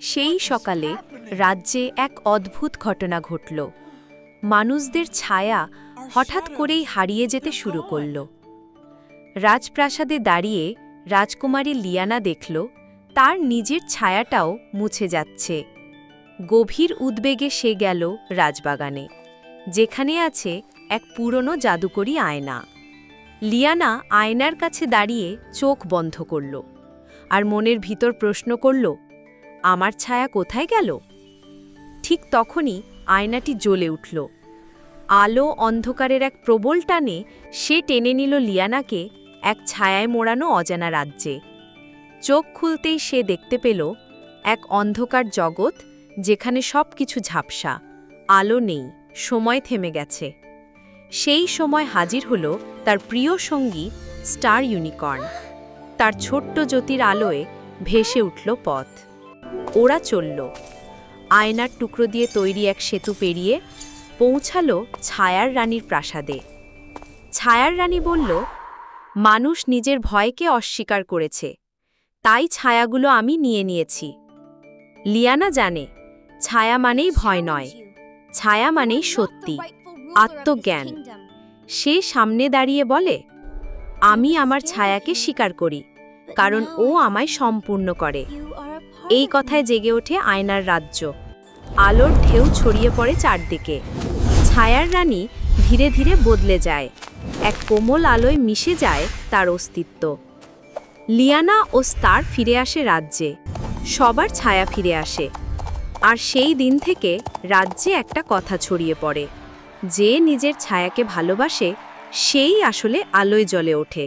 সেই সকালে রাজ্যে এক অদ্ভুত ঘটনা ঘটল। মানুষদের ছায়া হঠাৎ করেই হারিয়ে যেতে শুরু করল। রাজপ্রাসাদে দাঁড়িয়ে রাজকুমারী লিয়ানা দেখল তার নিজের ছায়াটাও মুছে যাচ্ছে। গভীর উদ্বেগে সে গেল রাজবাগানে, যেখানে আছে এক পুরনো জাদুকরী আয়না। লিয়ানা আয়নার কাছে দাঁড়িয়ে চোখ বন্ধ করল আর মনের ভিতর প্রশ্ন করল, আমার ছায়া কোথায় গেল? ঠিক তখনই আয়নাটি জ্বলে উঠল। আলো অন্ধকারের এক প্রবল টানে সে টেনে নিল লিয়ানাকে এক ছায়ায় মোড়ানো অজানা রাজ্যে। চোখ খুলতেই সে দেখতে পেল এক অন্ধকার জগৎ, যেখানে সব কিছু ঝাপসা, আলো নেই, সময় থেমে গেছে। সেই সময় হাজির হল তার প্রিয় সঙ্গী স্টার ইউনিকর্ন। তার ছোট্ট জ্যোতির আলোয় ভেসে উঠল পথ। ওরা চলল, আয়নার টুকরো দিয়ে তৈরি এক সেতু পেরিয়ে পৌঁছালো ছায়ার রানীর প্রাসাদে। ছায়ার রানী বলল, মানুষ নিজের ভয়কে অস্বীকার করেছে, তাই ছায়াগুলো আমি নিয়ে নিয়েছি। লিয়ানা জানে, ছায়া মানেই ভয় নয়, ছায়া মানেই সত্যি, আত্মজ্ঞান। সে সামনে দাঁড়িয়ে বলে, আমি আমার ছায়াকে স্বীকার করি, কারণ ও আমায় সম্পূর্ণ করে। এই কথায় জেগে ওঠে আয়নার রাজ্য। আলোর ঢেউ ছড়িয়ে পড়ে চারদিকে। ছায়ার রানী ধীরে ধীরে বদলে যায়, এক কোমল আলোয় মিশে যায় তার অস্তিত্ব। লিয়ানা ও স্টার ফিরে আসে রাজ্যে, সবার ছায়া ফিরে আসে। আর সেই দিন থেকে রাজ্যে একটা কথা ছড়িয়ে পড়ে, যে নিজের ছায়াকে ভালোবাসে সেই আসলে আলোয় জ্বলে ওঠে।